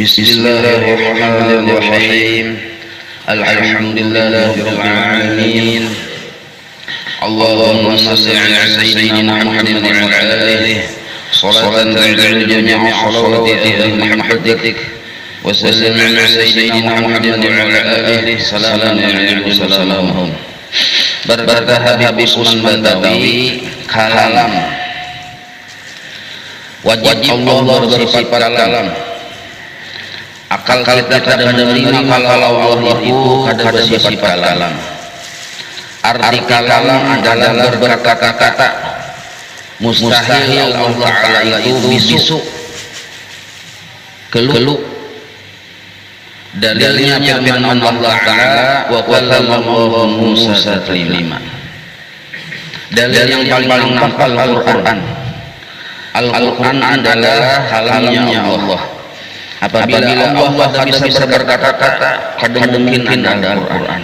Bismillahirrahmanirrahim. Alhamdulillahirabbil alamin. Allahumma shalli ala sayyidina Muhammadin wa ala alihi salatan ta'dilu jami'a salawati ahli muhammadik wa sallim ala sayyidina Muhammadin wa ala alihi salaman ya'dilu salamahum. Berkata Habib Usman Badawi, kalam wajib Allah bersifat kalam. Akal kita tidak menerima kalau Allah itu ada bersifat kalam. Arti kalam adalah berkata-kata. Mustahil Allah Ta'ala itu bisu, keluh. Dalilnya firman Allah Ta'ala, wa kallama Musa taklima. Dalil yang paling nampak Al-Quran. Al-Quran adalah kalamnya Allah. Apabila Allah bisa berkata-kata, kadang mungkin ada Al-Quran.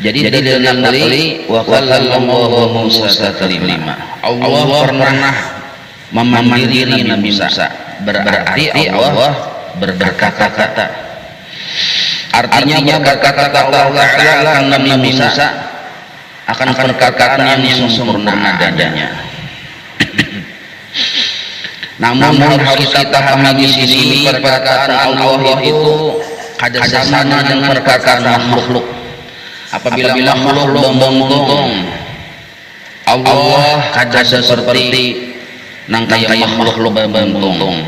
Jadi dalam nakli wa kallama Musa taklima. Allah pernah memandiri Nabi Musa. Berarti Allah berkata-kata. Artinya berkata-kata Allah Ta'ala tentang Nabi Musa akan perkataan yang sempurna adanya. Namun harus kita pahami di sini perkataan Allah itu ada sama dengan perkataan makhluk. Apabila makhluk bombong Allah ada seperti nangkaya makhluk bombong.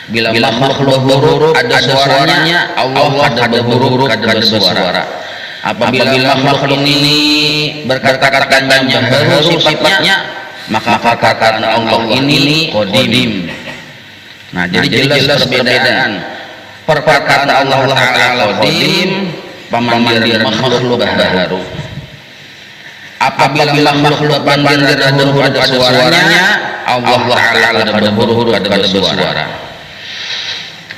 Bila makhluk huruf ada suaranya, Allah ada huruf ada suara. Apabila makhluk ini berkata-kata yang baru sifatnya, maka perkataan Allah ini qadim. Nah, jadi jelas perbedaan perkataan Allah Ta'ala qadim, pemanggil makhluk baru. Apabila makhluk panggil ada suaranya, Allah Ta'ala ada huruf ada suara.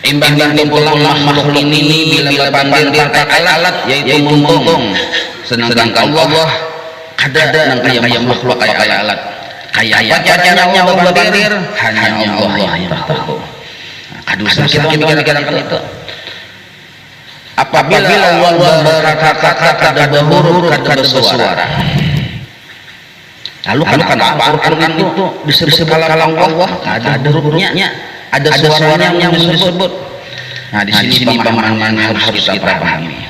Imbang pulang makhluk ini bila panggil pakai alat yaitu muntung, sedangkan Allah ada yang makhluk pakai alat. Kayak caranya Allah berpikir hanya Allah yang tahu. Aduh, kita mikirkan itu. Apabila Allah berkata-kata ada huruf ada suara. Lalu kenapa Al-Quran itu disebut kalam Allah? Ada hurufnya, ada suaranya yang disebut. Nah, di sini pemahaman yang harus kita pahami.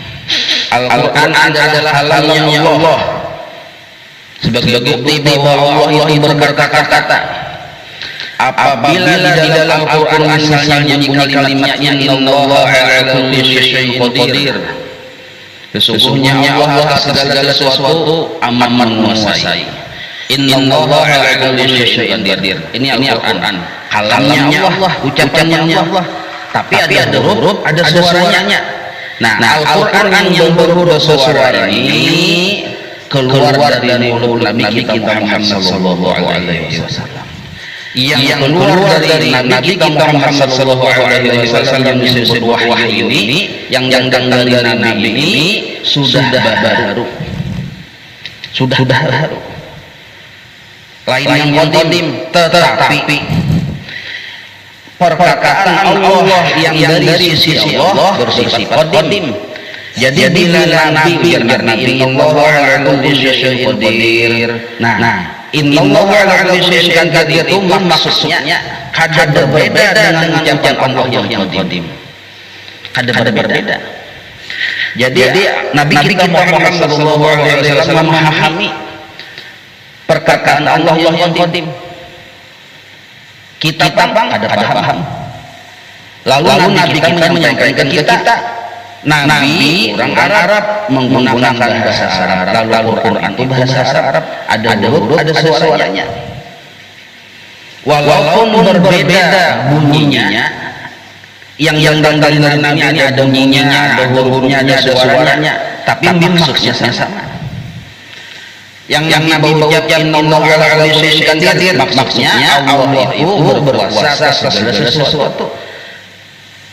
Al-Quran adalah kalamnya Allah. Sebagai bukti bahwa Allah itu berkata-kata. Apabila di dalam Al-Quran misalnya bunyi kalimatnya innallaha ala kulli syai'in qadir, sesungguhnya Allah atas segala sesuatu amat menguasai. Innallaha ala kulli syai'in qadir. Ini Al-Quran, kalamnya Allah, ucapannya Allah. Tapi ada huruf, ada suaranya. Nah, Al-Quran yang berhuruf suara ini keluar dari mulut Nabi kita Muhammad sallallahu alaihi wasallam. Yang keluar dari Nabi kita Muhammad sallallahu alaihi wasallam yang disebut wahyu ini, yang dari Nabi ini sudah baru. Sudah baru. Lain yang qadim, tetapi perkataan Allah yang dari sisi Allah bersifat qadim. Jadi bila Nabi innallaha ala kulli syai'in qadir. Nah, innallaha ala kulli syai'in qadir itu maksudnya ada berbeda dengan ucapan Allah yang qadim. Ada berbeda. Jadi Nabi kita Muhammad sallallahu alaihi wasallam memahami perkataan Allah yang qadim. Kita ada paham. Lalu Nabi kita menyampaikan ke kita. Nabi orang Arab menggunakan bahasa Arab, lalu Al-Quran itu bahasa Arab, ada huruf, ada suaranya. Walaupun berbeda bunyinya, yang dari Nabi ini ada bunyinya, ada hurufnya, ada suaranya, tapi maksudnya sama. Yang Nabi ucapkan innallaha ala kulli syai'in qadir, maksudnya Allah itu berkuasa atas segala sesuatu.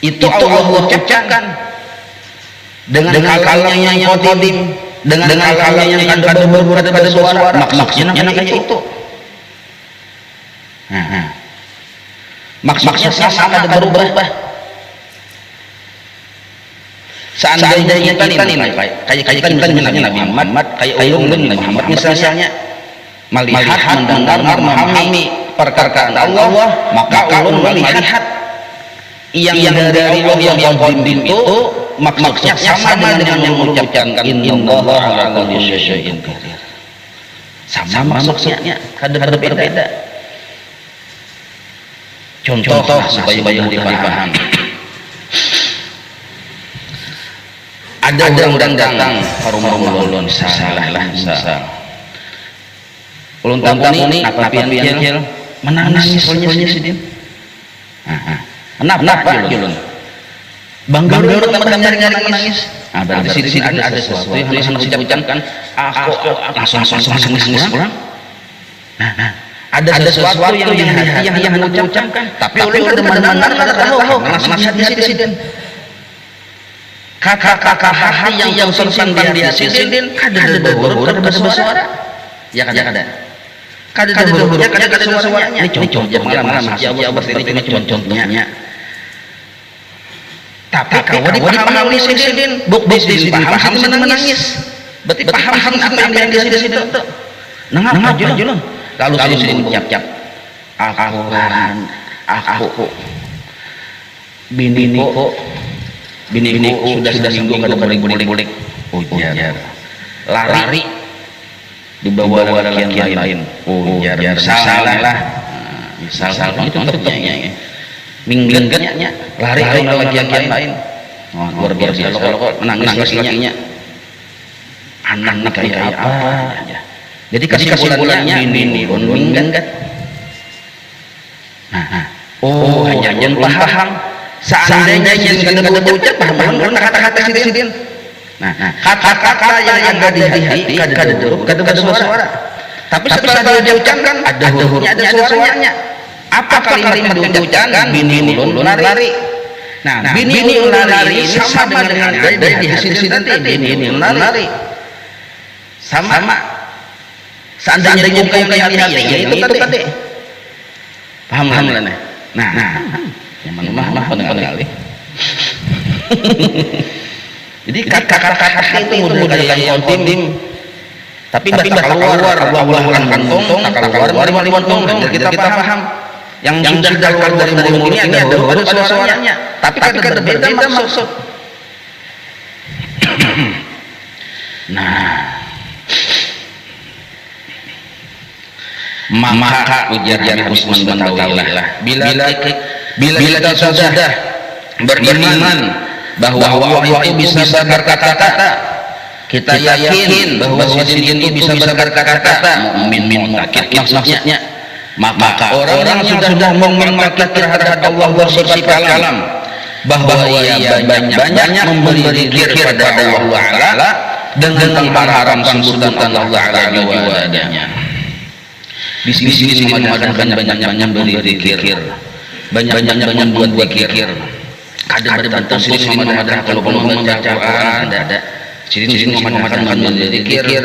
Itu Allah ucapkan. Dengan kalamnya yang qadim, dengan kalamnya yang ada huruf ada suara, maksudnya kayak itu. maksudnya sama ada berubah. Seandainya kita nih kayak kita Nabi Muhammad, kayak ulun Nabi Muhammad misalnya melihat, mendengar, memahami perkataan Allah, maka ulun melihat yang dari Allah yang qadim itu maksudnya sama dengan yang mengucapkan innallaha ala kulli syai'in qadir. Sama maksudnya, kada berbeda. Contoh supaya mudah dipahami. Ada orang datang ke rumah ulun, salah misal. Ulun tampuni apa pian menangis soalnya sidin. Kenapa ulun? Bangga ulun mencari menangis. Berarti sidin ada sesuatu yang harus ucapkan. Aku langsung pulang. Ada sesuatu yang di hati yang hendak ucapkan. Tapi ulun kada mendengar, kada tahu. Langsung hati sidin. Kata-kata hati yang tersimpan di hati sidin kada berhuruf, kada bersuara. Ya kada. Kada hurufnya, kada suaranya. Ini contoh malam ya Allah, ini cuma contohnya. Tapi kalau dipahami sidin, bukti sidin paham sidin menangis. Berarti paham apa yang di sidin itu. Nangap julung. Lalu sidin ucap, aku biniku sudah seminggu kada boleh ujar. Lari dibawa laki lain. Ujar misal itu contohnya. Minggatnya lari ke laki lain. Wah, luar biasa kalau menangis lakinya. Anak kayak apa? Jadi kesimpulannya bini minggat. Hanya paham. Seandainya sidin kada berucap, paham kata-kata sidin. Kata-kata yang ada di hati kada bersuara. Tapi setelah dia ucapkan ada hurufnya, ada suaranya. Apa kalimat yang diucapkan? Bini ulun lari. Bini ulun lari ini sama dengan ada di hati sidin tadi. Bini ulun lari. Sama. Seandainya muka yang di hati, ya itu tadi. Paham lah. Yang mana kali. Jadi kata-kata itu mudah dalam kontim. Tapi keluar Allah akan kantong, keluar kantong. Kita paham. Yang sudah keluar dari mulut ini ada suaranya. Tapi kada berbeda maksud. Maka ujar Usman bin Tawilah, bila kita sudah beriman bahwa Allah itu bisa berkata-kata, kita yakin bahwa sidin itu bisa berkata-kata, mukmin maksudnya, maka orang yang sudah mengingkar terhadap Allah bersifat kalam, bahwa ia banyak memberi zikir kepada Allah Ta'ala dengan mengharapkan sebutan Allah Ta'ala jawabannya. Di sini memadamkan banyak beri zikir, banyak buat zikir. Ada bantuan sini memadamkan kalau membaca Quran ada. Sini memadamkan beri zikir.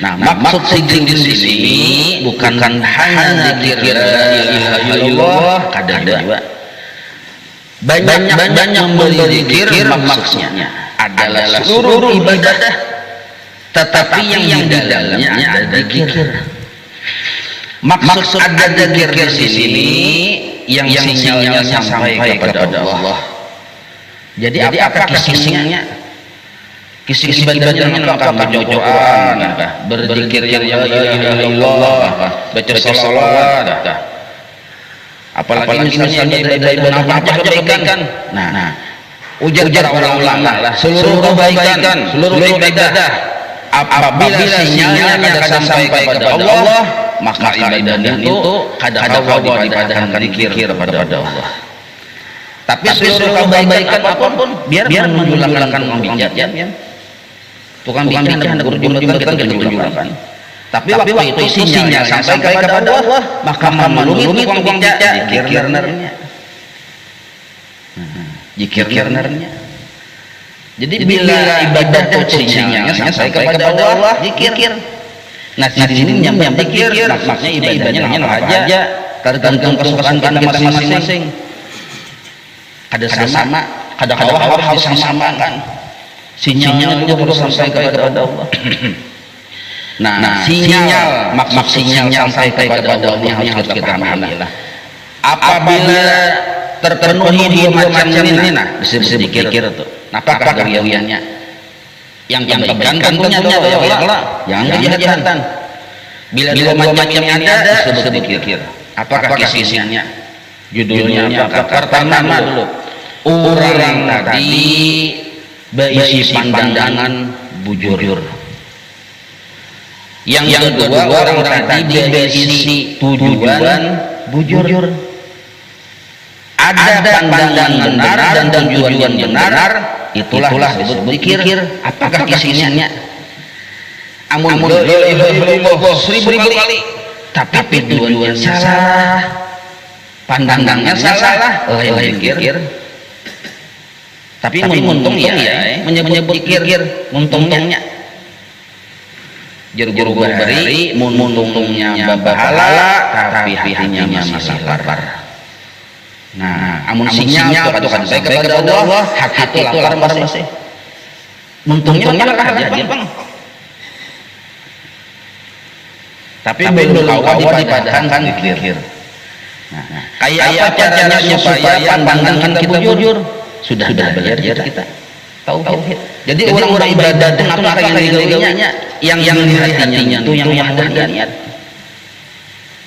Maksud zikir di sini bukan hanya zikir la ilaha illallah, kada juga. Banyak memberi zikir maksudnya adalah seluruh ibadah, tetapi yang di dalamnya ada zikir. Maksud ada zikir di sini yang sinyalnya sampai kepada Allah. Jadi apa kisahnya? Kisah ibadahnya apa? Baca Quran, berzikir yang la ilaha illallah, baca salawat. Apalagi misalnya ibadah apa kebaikan. Ujar ulama lah seluruh kebaikan, seluruh ibadah apabila sinyalnya ada sampai kepada Allah, maka ibadah itu kada hawa dipadakan zikir kepada Allah. Tapi seluruh kebaikan apapun biar menjulakan pembicaraan ya. Tukang bicara hendak berjumatan kita berjumatan. Tapi waktu itu sinyal sampai kepada Allah, maka memelungi tukang bicara zikir nernya. Jadi bila ibadah itu sinyalnya sampai kepada Allah, zikir. Nah, di sini yang zikir maksudnya ibadahnya aja tergantung kesukaan kita masing-masing. Ada sama, ada harus disamakan. Sinyalnya juga harus sampai kepada Allah. Nah, sinyal, maksud sinyal sampai kepada Allah yang harus kita pahami lah. Apabila terpenuhi dua macam ini, nah disebut zikir itu. Apakah kegiatannya? Yang kebaikan tentunya Allah, yang kejahatan. Bila dua macam ini ada, disebut zikir. Apakah isinya? Judulnya apa? Pertama dulu, orang tadi berisi pandangan bujur. Yang kedua, orang tadi berisi tujuan bujur. Ada pandangan benar dan tujuan benar, itulah disebut zikir. Apakah isinya? Amun seribu kali, tapi tujuannya salah, pandangannya salah, zikir. Tapi muntung ya, menyebut zikir, muntungnya. Juru hari, muntungnya bahala, tapi hatinya masih lapar. Nah, amun sinyal kepada sampai kepada Allah, hati itu lapar masih. Muntungnya aja, Bang. Tapi belum kawat dipadahkan zikir. Nah, kayak apa caranya supaya pandangan kita bujur? Sudah belajar kita. Tauhid. Jadi orang-orang ibadah itu apa yang digawinya? Yang di hatinya itu yang ada niat.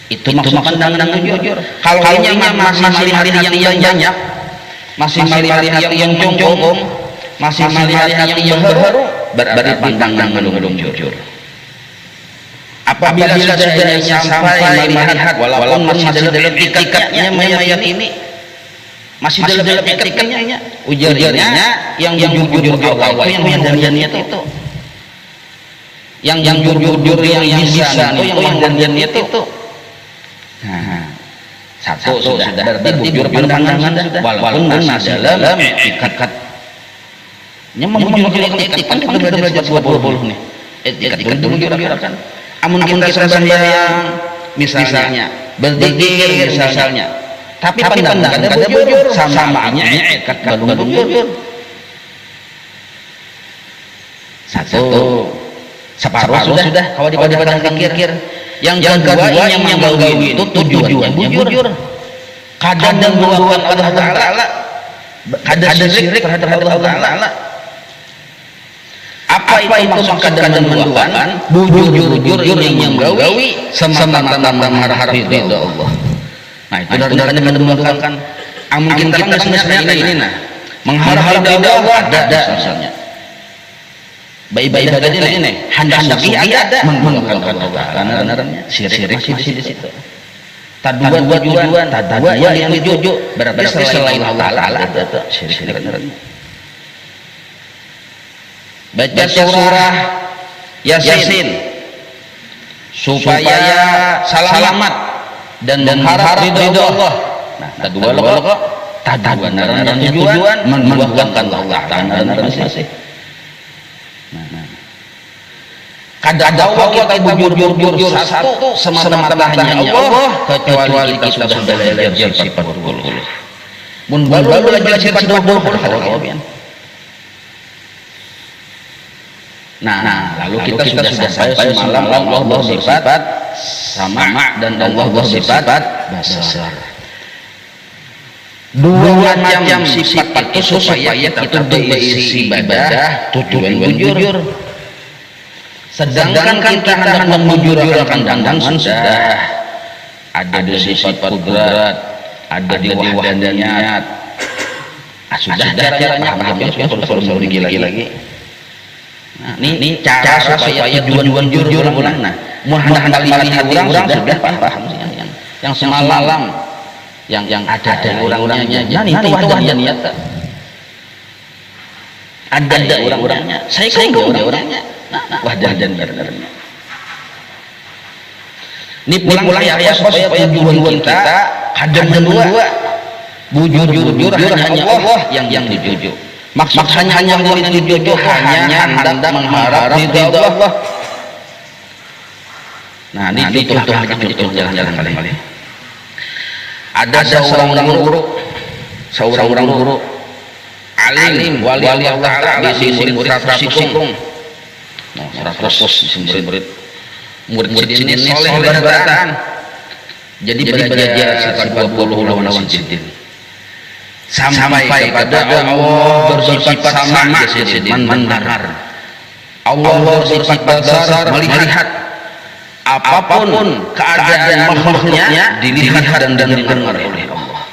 Itu maksud pandangan bujur. Kalau hanya masih melihat hati yang banyak, masih melihat hati yang congkong, masih melihat hati yang berharu, berarti pandangan belum bujur. Apabila sudah sampai melihat walaupun masih dalam etikatnya mayat ini, masih dalam etikatnya, ujarnya yang jujur awal itu yang niat itu, yang jujur yang bisa itu yang niat itu. Nah, satu sudah berarti bujur pandangan sudah, walaupun masih dalam etikat. Memujur etikat kan kita belajar 20 nih. Etikat dulu kan. Amun kita sembahyang misalnya, berzikir misalnya, tapi pandangan kada bujur, samaannya etikat belum bujur. Satu, separuh sudah kalau dipada zikir. Yang kedua yang menggawi itu tujuannya bujur. Kadang menduakan Allah Ta'ala, kadang syirik terhadap Allah Ta'ala. Apa itu maksud kadang menduakan? Bujur yang menggawi semata-mata mengharap ridha Allah. Nah itu dari menduakan. Mungkin kita sebenarnya ini mengharap ridha Allah ada misalnya. Ibadah tadi nih, hendak ada menduakan Allah. Karena syirik masih di situ. Tadua tujuan, tadua yang dituju berarti selain Allah Ta'ala ada syirik. Baca surah Yasin supaya selamat dan mengharap ridha Allah. Nah, kedua logo tujuan menduakan Allah Ta'ala masih. Kadang kita bujur satu semata-mata hanya Allah, kecuali kita sudah belajar sifat 20. Mun baru belajar sifat 20 Nah, lalu kita sudah sampai semalam Allah bersifat sama dan Allah bersifat besar. Dua macam sifat itu supaya kita berisi ibadah tujuan bujur. Sedangkan kita hendak memujurkan pandangan sudah ada sifat kudrat, ada di wahdaniyat. Sudah caranya paham ya, perlu lagi. Nah, ini cara supaya tujuan jujur ulang. Nah, mudah-mudahan melihat orang sudah paham yang semalam yang ada orang-orangnya. Nah, itu wahdaniyat niat. Ada orang-orangnya. Saya kau orang-orangnya. Wahdaniyat. Ini pulang ya supaya tujuan kita hadam dua. Bujur hanya Allah yang dituju. Maksud hanya Allah yang dituju hanya hendak mengharap ridha Allah. Nah, ini contoh jalan-jalan kali. ada seorang guru alim wali Allah Ta'ala di murid 100 sikung. Nah, 100 murid ini soleh berataan. Jadi belajar sifat 20 lawan sidin. Sampai kepada Allah bersifat sama sidin mendengar. Allah bersifat basar melihat apapun keadaan makhluknya dilihat dan didengar oleh Allah.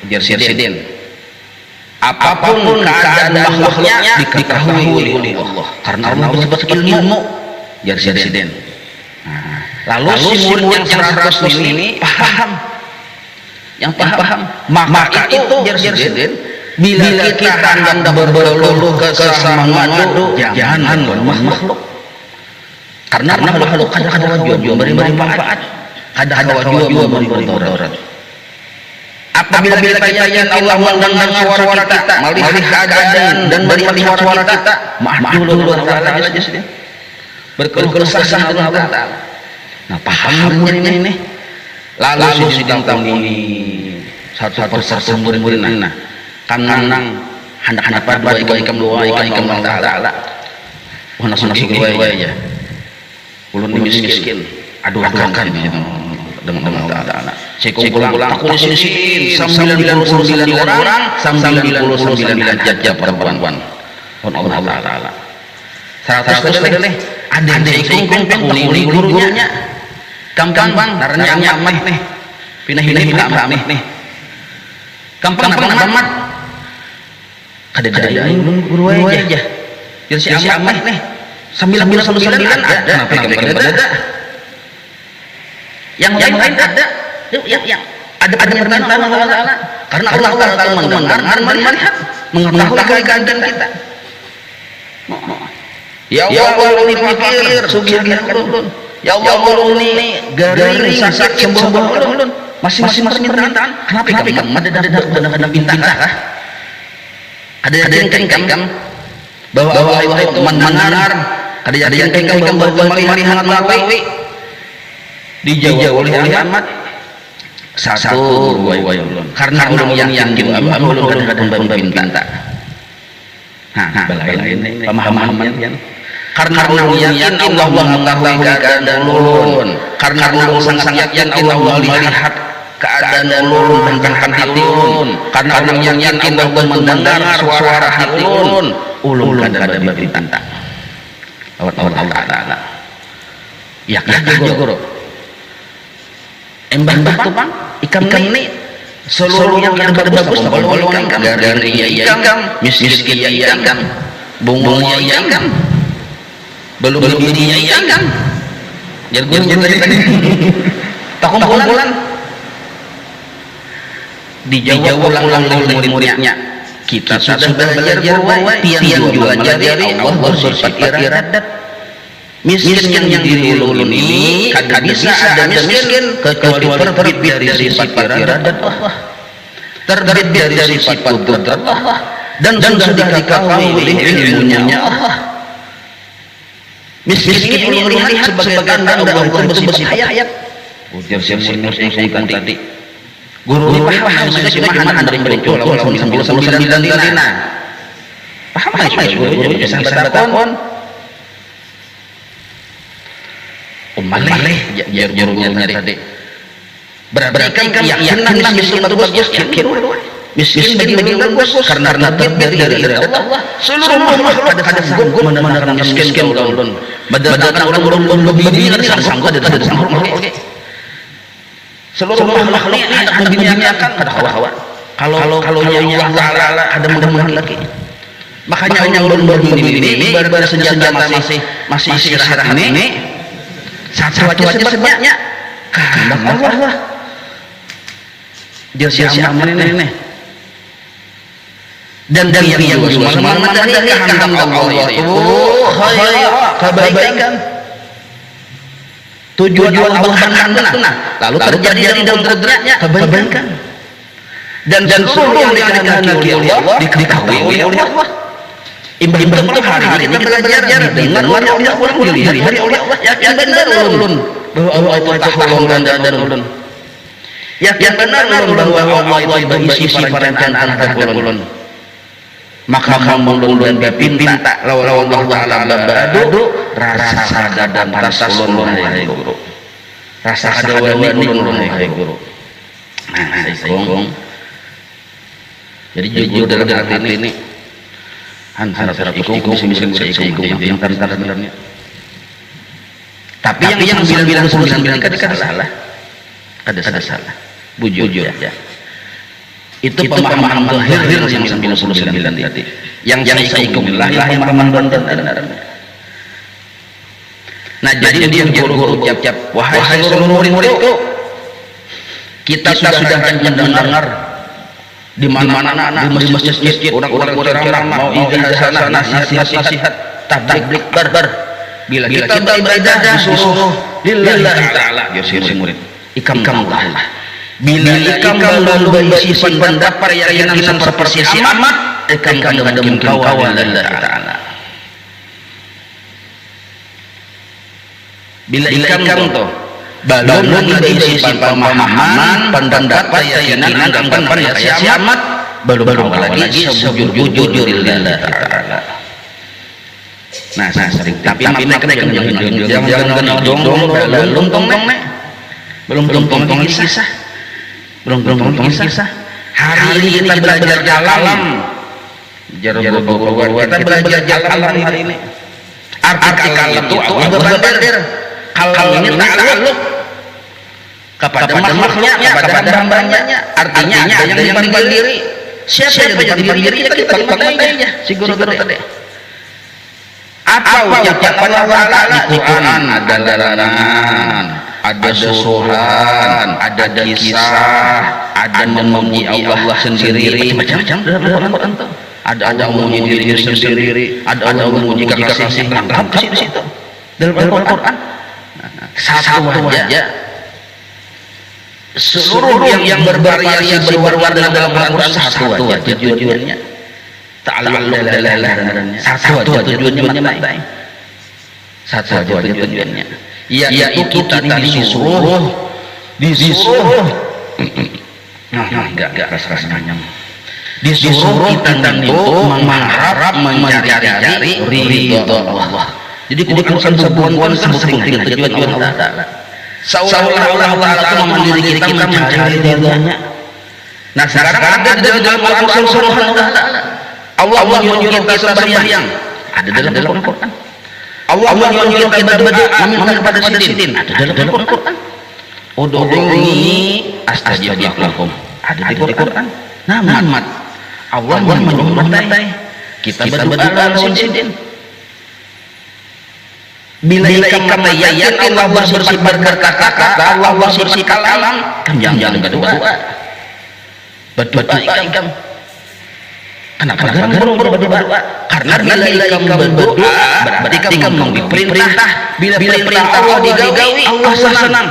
Biar sidin. Apapun keadaan makhluknya diketahui oleh Allah karena Allah bersifat ilmu. Biar sidin. Lalu si murid yang 100 ini paham. Yang paham. Maka itu biar sidin. Bila kita hendak berpeluh ke sesama makhluk, jangan makhluk. Karena makhluk kadang-kadang juga memberi manfaat, kadang-kadang juga memberi mudarat. Apabila kita yakin Allah mendengar suara kita, melihat keadaan dan melihat suara kita, maaf dulu Allah aja sih. Berkeluh kesah dengan Allah Ta'ala. Nah, pahamnya ini. Lalu si tentang ini satu persatu murid-murid nah. Kanang hendak dua ikam Allah Ta'ala. Wah, nasi aja. Ulun miskin. Aduh-aduhan dengan Allah Ta'ala. Sekulang aku disini 99 orang 99 jajah perempuan. Allah Ta'ala. 100 nih. Ada yang penghuni gurunya. Gampang naranya amat nih. Pindah amat nih. Gampang amat. Ada guru aja. Jadi si amat nih. 99 ada. Kenapa ada? Yang lain ada. Yang ada permintaan Allah Ta'ala. Karena Allah Ta'ala mendengar dan melihat, mengetahui keadaan kita. Ya Allah, ini fakir, sugih ulun. Ya Allah, ini garing, sakit, sembuh ulun. Masing-masing permintaan. Kenapa kamu ada bintang? Ada yang kengkam bahwa Allah itu mendengar. Ada yang kengkam bahwa melihat melalui. Dijauh oleh amat. Satu ulun. Karena orang yang yakin ulun kadang-kadang minta. Nah, lain pemahaman. Karena ulun yakin Allah mengetahui keadaan ulun. Karena ulun sangat yakin Allah melihat keadaan ulun dan hati ulun. Karena orang yang yakin Allah mendengar suara hati ulun. Ulun kadang-kadang berminta. Allah Ta'ala. Ya juga guru. Embah tuh bang, ikan ini seluruh yang bagus, bolong ikan, dari ikan, miskin ikan, bungungnya ikan, belum ininya ikan, jadi tadi, takumpulan, dijawab ulang oleh murid-muridnya. Kita sudah belajar bahwa tiang juga jari Allah bersifat iradat. Miskin yang diri ulun ini kada bisa ada miskin kecuali terbit dari sifat iradat Allah, terbit dari sifat qudrat Allah, dan sudah diketahui oleh ilmunya Allah. Miskin ini melihat sebagai tanda Allah itu bersifat hayat. Ujar siapa tadi? Guru ini paham sebagaimana dari berikut lawan 99 dina. Paham guru bisa bertakon. Malih gurunya tadi. Berarti kan yakin miskin itu bagus, yakin. Miskin bagi bagus karena terbit dari Allah. Seluruh makhluk ada sanggup menerima miskin ulun. Badalkan orang lebih dari sanggup ada sanggup makhluk. Seluruh makhluk ini ada membinakan ada hawa. Kalau yang Allah Ta'ala ada mudah-mudahan lagi. Makanya yang baru ini baru senjata masih istirahat ini. Satu aja sebabnya kehendak Allah. Dia siapa ini? Dan yang semalam dari kehendak Allah itu kebaikan. Tujuan Allah benar. Lalu terjadi dari dalam qudratnya kebaikan. Dan seluruh yang dikehendaki Allah diketahui oleh Allah. Imbang hari kita belajar dengan oleh Allah, dilihat oleh Allah, yakin benar ulun bahwa Allah itu tahu dan ulun. yakin benar bahwa Allah itu berisi perencanaan ada kulun. Maka ulun pinta lawan Allah Ta'ala babadu rasa sadar dan pantas ulun hai guru. Rasa sadar ulun hai guru. Nah, Saikung. Jadi jujur dalam hati ini harap ikung yang tanda sebenarnya. Tapi yang 99 kada salah. Kada salah. Bujur ya. Itu pemahaman zahir yang 99 tadi. Yang saya ikumilah yang pemahaman benar. Nah, jadi dia guru ucap wahai seluruh murid-muridku, kita sudah mendengar di mana-mana di masjid orang-orang ceramah mau ijazah nasihat tabligh bar. Bila kita beribadah disuruh lillahi ta'ala ya murid. Ikamullah. Bila ikam lalu berisi pendapat yang seperti amat ikam kada mungkin kawan lillahi ta'ala. Bila ikam tu belum berisi pemahaman pendapat keyakinan anggapan yang amat belum lagi sejujur lillahi ta'ala. Nah, tapi jangan belum kisah. Hari ini kita belajar kalam. Kita belajar kalam hari ini. Arti kalam itu berbeda. Kalam ini ta'alluq kepada makhluknya, kepada hambanya. Artinya ada yang meninggal diri. Siapa yang meninggal diri kita pandainya. Si guru tadi. Apa ucapan Allah Ta'ala di Quran? Ada larangan, ada suruhan, ada kisah, ada memuji Allah sendiri, macam-macam dalam Al-Quran itu. Ada memuji diri sendiri, ada memuji kekasih, lengkap di situ dalam Al-Quran. Satu aja. Seluruh yang bervariasi berwarna dalam Al-Quran satu aja tujuannya. Satu aja tujuannya menyampaikan. Satu aja tujuannya. Yaitu kita disuruh. Enggak rasanya. Disuruh kita untuk mengharap mencari ridho Allah. Jadi urusan sebuah sebutin tujuan Allah Ta'ala. Seolah-olah Allah Ta'ala memandiri kita mencari ridhonya. Nah, sekarang ada dalam Al-Quran suruh Allah Ta'ala. Allah menyuruh kita sembahyang, ada dalam Al-Quran. Allah menyuruh kita berdoa meminta kepada sidin, ada dalam Al-Quran. Ud'uuni astajib lakum, ada di Al-Quran. Namat Allah menyuruh kita berdoa lawan sidin. Bila ikam yakin Allah bersifat berkata-kata, Allah bersifat kalam, jangan berdoa. Berdoa ikam. Kenapa berdoa? Karena bila kamu berdoa berarti kamu memberi perintah. Bila perintah Allah digawi, Allah senang.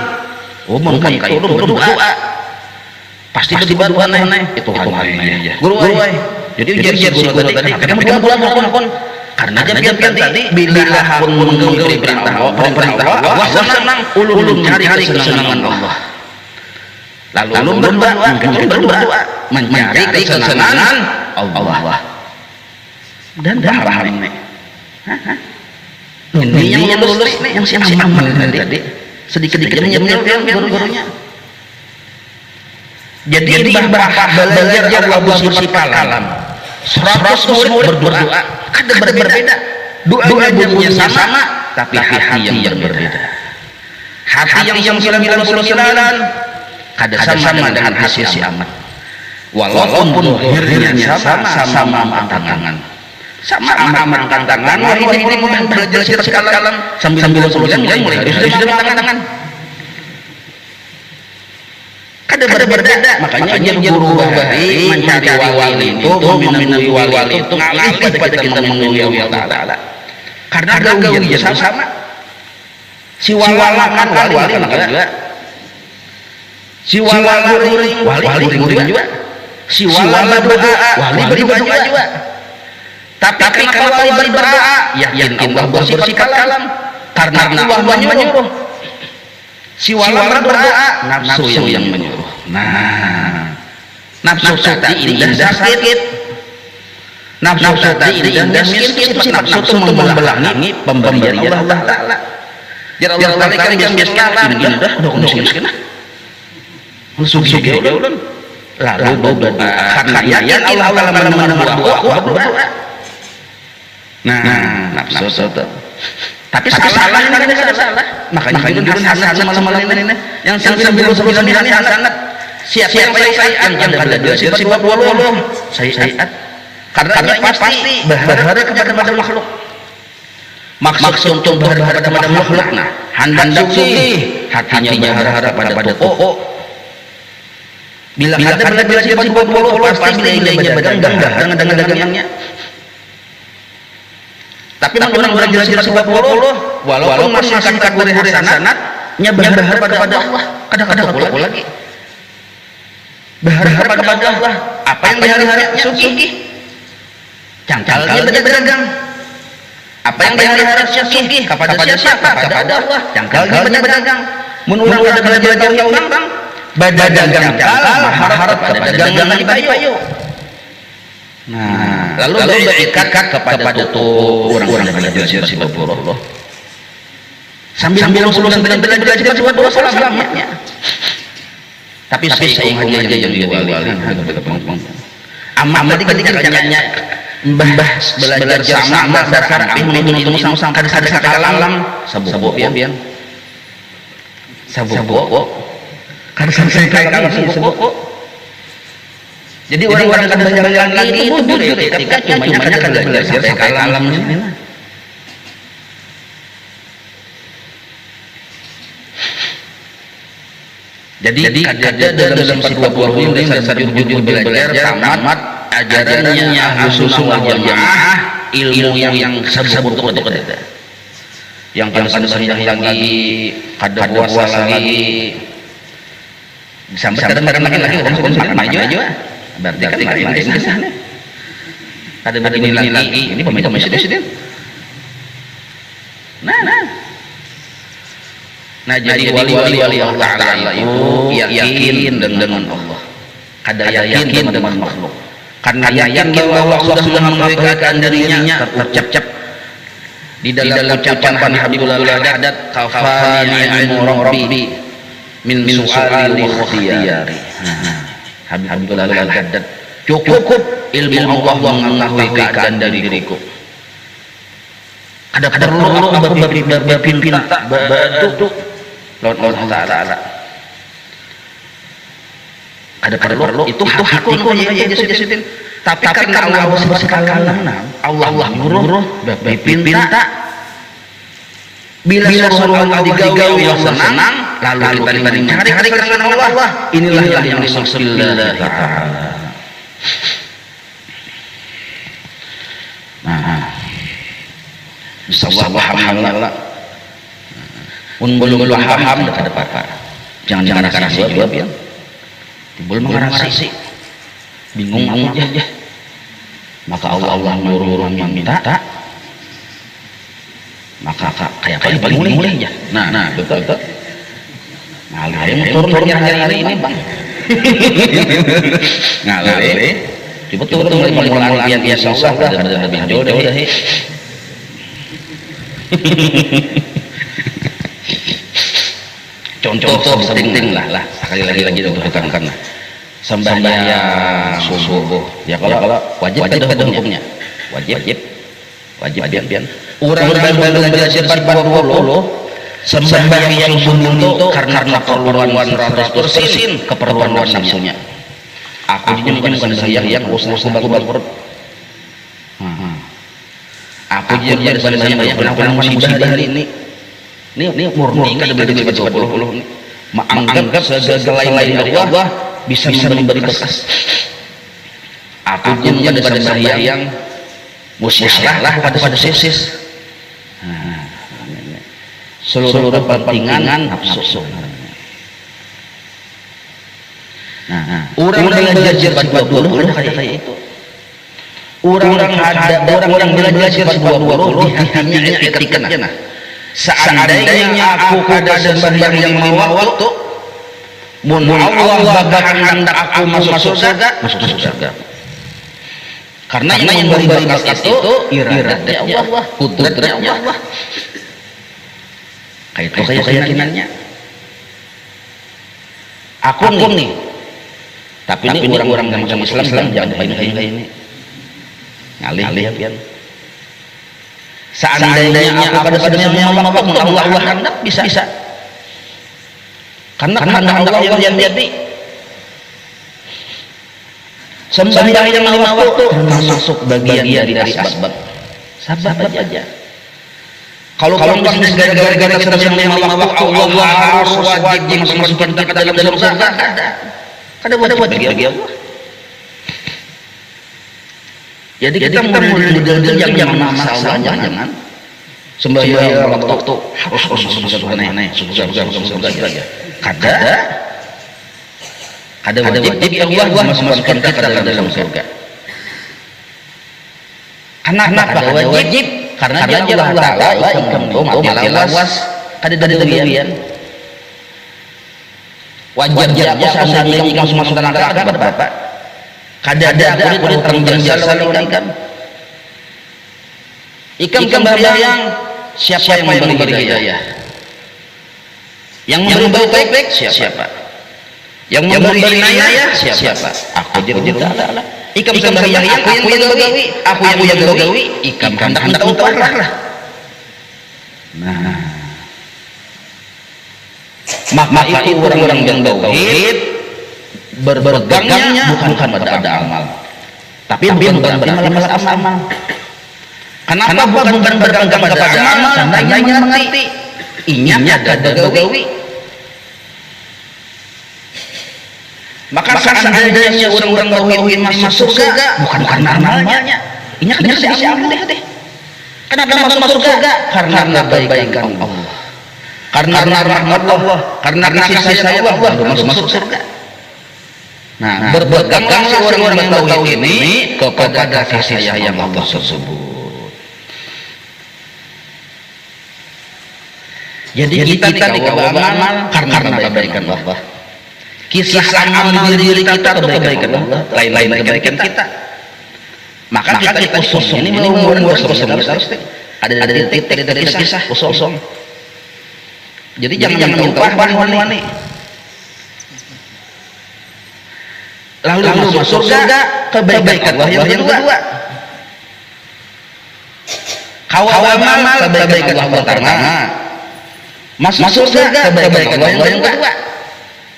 Oh, maka itu berdoa. Pasti berdoa aneh. Itu hal-halnya. Guru. Jadi guru tadi kamu bulan karena dia tadi bila hakun menggawi perintah Allah senang. Ulun cari kesenangan Allah. Lalu berdoa mencari kesenangan Allah. Dan paham nih. Ini yang lulus nih, yang si aman tadi. Sedikit-sedikit menyemil guru-gurunya. Jadi belajar Allah bersifat kalam. 100 murid berdoa, kada berbeda. Doanya sama, tapi hati yang berbeda. Hati yang 99 kada sama dengan hati si amat. Walaupun zahirnya sama tantangan. Sama tantangan. Ini belajar sifat kalam sambil mulai sudah tantangan. Kada berbeda. Makanya guru bahari mencari wali itu, meminati wali itu ngalih pada kita mengenal Allah Ta'ala. Karena gawinya sama. Si wala kan wali juga. Si wala guring wali juga. Si wala berdoa, wali berdoa juga. Tapi kalau wali berdoa, yakin Allah bersifat kalam. Karena Allah menyuruh. Si wala berdoa, nafsu yang menyuruh. Nah, nafsu tadi indah sakit, nafsu tadi indah miskin, itu nafsu itu membelangi pemberian Allah Ta'ala. Jadi Allah Ta'ala kan biasanya ini udah miskin lah, sugih ulun. Lalu karena yakin Allah Ta'ala mendengar doa. Nah, nafsu itu. Tapi salah kan ada salah. Makanya hasanat malam ini yang 99 ini hasanat. Siapa yang pada dia sifat 20 sayiat. Karena pasti berharap kepada makhluk. Maksud untuk berharap kepada makhluk. Nah, hendak sugih, hatinya berharap pada toko. Bila ada sifat 20 pasti nilainya berdagang dengan dagangnya. Tapi menurut belajar sifat 20 walaupun masih kategori hasanat nya berharap kepada Allah, kadang-kadang aku lagi berharap kepada Allah. Apa yang diharapnya sugih, cangkalnya berdagang. Apa yang diharapnya sugih kepada siapa? Kepada Allah. Cangkalnya berdagang. Menurut belajar tauhid berdagang cangkal harap pada dagangan bayu. Nah, lalu diikat kepada tutup orang-orang yang belajar sifat Allah. Sambil belajar sifat Allah selamanya. Tapi sesuatu aja yang diwali. Amal tadi caranya mbah belajar sama dasar ini sampai alam sabuk pian. Sabuk. Kan sampai sabuk. Jadi orang kadang belajar lagi itu jujur etika cuma kan belajar sampai alam ini. Jadi ada dalam sifat wahyu yang dasar jujur belajar tamat ajarannya khusus wal jamaah ilmu yang sebut itu. Yang pada lagi kada puasa lagi sampai kadang-kadang lagi orang makan aja. Berarti kan lain di sana. Ada begini lagi, ini pemimpin presiden. Nah jadi wali Allah Ta'ala itu yakin dengan Allah. Kada yakin dengan makhluk. Karena yakin bahwa Allah sudah mengabaikan dirinya terucap di dalam ucapan Habibullah Haddad kafani ilmu rabbi min su'ali wa ikhtiyari. Habibullah Haddad cukup ilmu Allah mengetahui keadaan dari diriku. Ada perlu berpinta batu lawan Allah Ta'ala. Ada perlu itu hakku ya jasitin. Tapi karena Allah bersekalian Allah nyuruh berpinta. Bila suruh Allah digawe senang lalu cari kesenangan Allah. Inilah yang dimaksud lillahi ta'ala. Nah, bisa paham lah. Belum paham ada apa-apa. Jangan ngarasi jawab ya. Timbul mengarasi. Bingung aja. Maka Allah nyuruh minta. Maka kayak paling mulai aja. Nah, betul. Ngalir turun hari ini bang. Ngalir. Betul mulai biasa Allah dan lebih jodoh dah. Contoh penting lah. Sekali lagi untuk tekankan lah. Sembahyang subuh. Ya kalau wajib ada hukumnya. Wajib pian. Orang belajar sifat 20 sembahyang subuh itu karena keperluan 100% keperluan nafsunya. Aku bukan sembahyang usaha kubur. Aku jadi sembahyang penampilan musibah hari ini. Ini murni kada belajar sifat 20 ini. Menganggap selain dari Allah bisa memberi bekas. Aku jadi pada sembahyang musyalah pada sosis. Seluruh kepentingan nafsu. Orang belajar sifat 20 kata itu. Orang belajar sifat 20 di hatinya etikanya. Seandainya aku kada sembahyang yang lima waktu, mun Allah bakal hendak aku masuk surga, masuk surga. Karena yang memberi bakat itu iradatnya Allah, kudratnya Allah. Kayak keyakinannya. Aku nih, tapi ini orang-orang yang Islam jangan kayak ini. Ngalih pian. Seandainya aku pada waktu Allah hendak bisa. Karena Allah yang jadi sembahyang 5 waktu termasuk bagian dari asbab. Sabar aja. Kalau bisnis gara-gara kita sembahyang 5 waktu Allah harus wajib masukkan kita dalam surga, ada buat bagi Allah. Jadi kita model jangan masalah, jangan sembahyang waktu harus surga aja. Ada wajib Allah masukkan kita dalam surga. Kenapa ada wajib? Karena Allah Ta'ala ikam lawas ada dawian. Wajar seandainya masuk neraka Bapak. Kada kulit terang jasa ikam. Ikam sembahyang siapa yang memberi hidayah? Yang memberi baik siapa? Yang memberi inayah siapa? Aku jadi Allah. Ikam sembahyang aku yang bagawi, ikam hendak umpah lah. Nah, maka itu orang-orang yang tauhid berpegangnya bukan pada amal, tapi bukan berarti malas amal. Kenapa bukan berpegang pada amal? Karena ingin mengerti inya ada bagawi. Maka seandainya orang-orang tauhid masuk surga bukan karena amalnya. Ini kan bisa amal deh. Kenapa masuk surga? Karena kebaikan Allah. Karena rahmat Allah, karena kasih sayang Allah masuk surga. Nah, berpeganglah orang-orang tauhid ini kepada kasih sayang Allah tersebut. Jadi kita dikawal amal karena kebaikan Allah. Kisah amal diri kita itu kebaikan Allah, lain-lain kebaikan kita. Maka kita kosong ini membuat ada titik dari kisah kosong. Jadi jangan lupa wani. Lalu masuk surga kebaikan Allah yang kedua. Kawal amal kebaikan Allah pertama. Masuk surga kebaikan Allah yang kedua.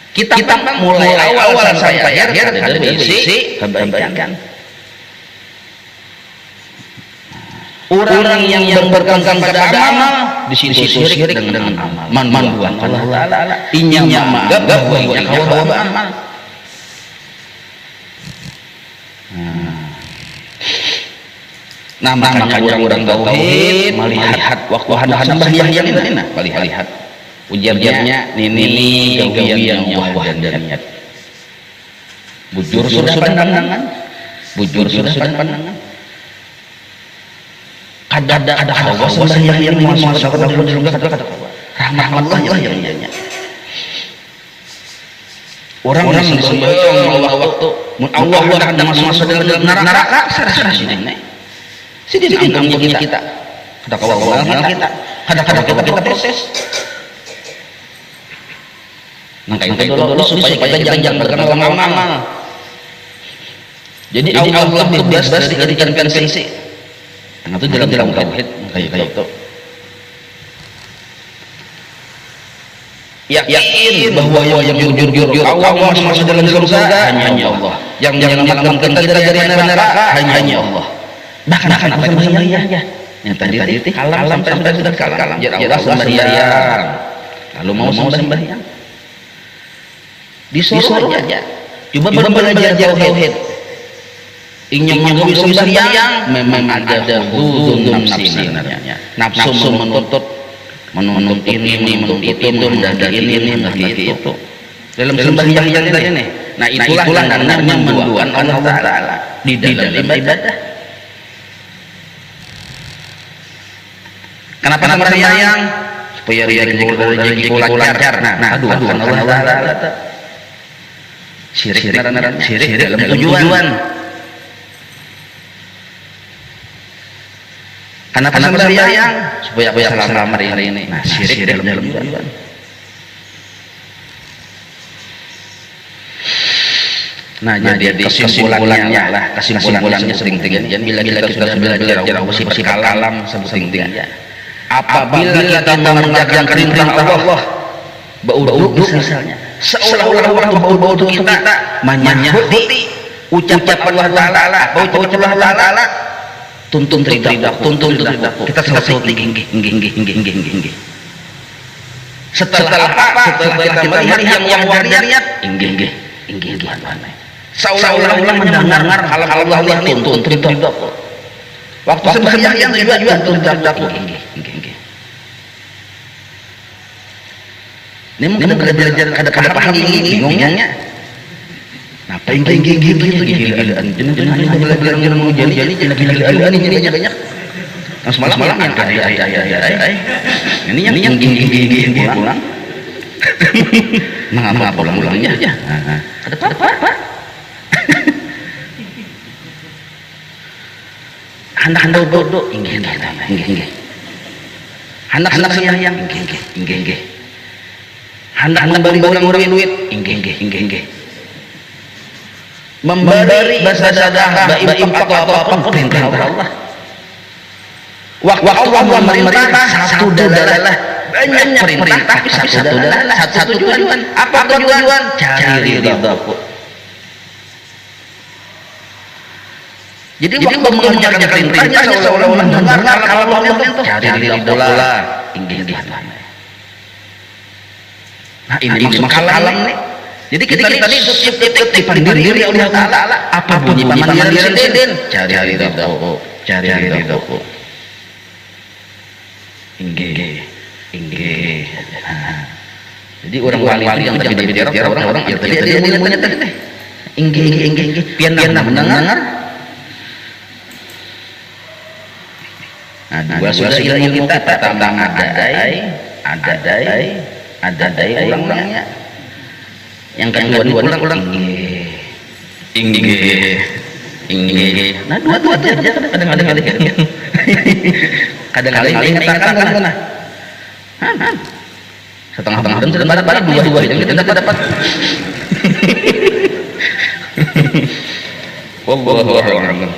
Kita mulai awal sampai akhir ada berisi kebaikan. Orang yang berpegang pada amal di situ syirik dengan amal. Manduan Allah Ta'ala. Inya menganggap bahwa inya kawal amal. Nah, makanya orang tauhid melihat waktu hendak sembahyang yang mana? Melihat ujarnya nini gawian wah dan niat. Bujur sudah pandangan. Ada sembahyang yang masuk ke dalam surga kata rahmat Allah yang ianya. Orang yang sembahyang waktu Allah hendak masuk dalam neraka sarah sini. Sidin angkangnya kita. Ada kawal kita. Ada kita proses. Maka itu dulu supaya jangan berkenal amal. Jadi Allah bebas dari jadikan pensi. Nah itu dalam tauhid kayak itu. Yakin bahwa yang jujur Allah masuk dalam surga hanya Allah. Yang menyelamatkan kita dari neraka hanya Allah. Bahkan apa sembahyang ya? Yang tadi kalam sampai sudah kalam. Ya Allah sembahyang. Lalu mau sembahyang disuruh aja. Coba belajar tauhid. Ingin mengawi sembahyang memang ada hudun nafsi sebenarnya. Nafsu menuntut ini, menuntut itu, mendadak ini, mendadak itu. Dalam sembahyang ini. Nah itulah yang menduakan Allah Ta'ala di dalam ibadah. Kenapa sembahyang? Supaya rezeki lancar. Nah, aduan Allah Ta'ala. Syirik dalam tujuan. Karena sembahyang supaya selamat hari ini. Nah, syirik dalam tujuan. Nah, jadi kesimpulannya sepenting-tingginya bila kita sudah belajar sifat kalam sepenting-tingginya. Apabila kita mengerjakan perintah Allah, bau-bau misalnya, seolah-olah bau-bau kita menyahudi ucapan Allah Ta'ala, ucapan Allah Ta'ala, tuntun ridhaku, kita selesai tinggi. Setelah apa? Setelah kita melihat yang dilihat, inggih. Seolah-olah mendengar kalau Allah tuntun ridhaku. Waktu sembahyang juga tuntun ridhaku. Ini mungkin belajar ada paham ini bingungnya. Apa yang gitu gila-gilaan. Jangan belajar mau jadi gila-gilaan ini banyak. Semalam yang ini yang pulang. Mengapa pulang-pulangnya aja? Ada apa? Anak bodoh, inggih. Anak sayang, inggih. Anak beri orang duit, inggih. Memberi bersedekah, berinfak atau apapun perintah Allah. Waktu Allah memerintah satu adalah banyak perintah tapi satu adalah satu tujuan. Apa tujuan? Cari ridhaku. Jadi waktu mengerjakan perintahnya seolah-olah mendengar kalau Allah itu cari ridhaku lah, inggih. Nah, ini maksud kalam nih. Jadi kita dipanggil diri oleh Allah Ta'ala. Apa bunyi panggilan Sidin? Cari ridhaku. Inggih. Jadi orang wali yang tadi bicara orang yang tadi dia punya tadi teh. Inggih. Pian mendengar. Nah, dua sudah ilmu kita pertama ada ulangnya. Yang kedua ulang inggih. Nah, dua aja kadang-kadang mengatakan nah. Setengah-tengah dan sebentar dua yang kita dapat. Wallahu a'lam.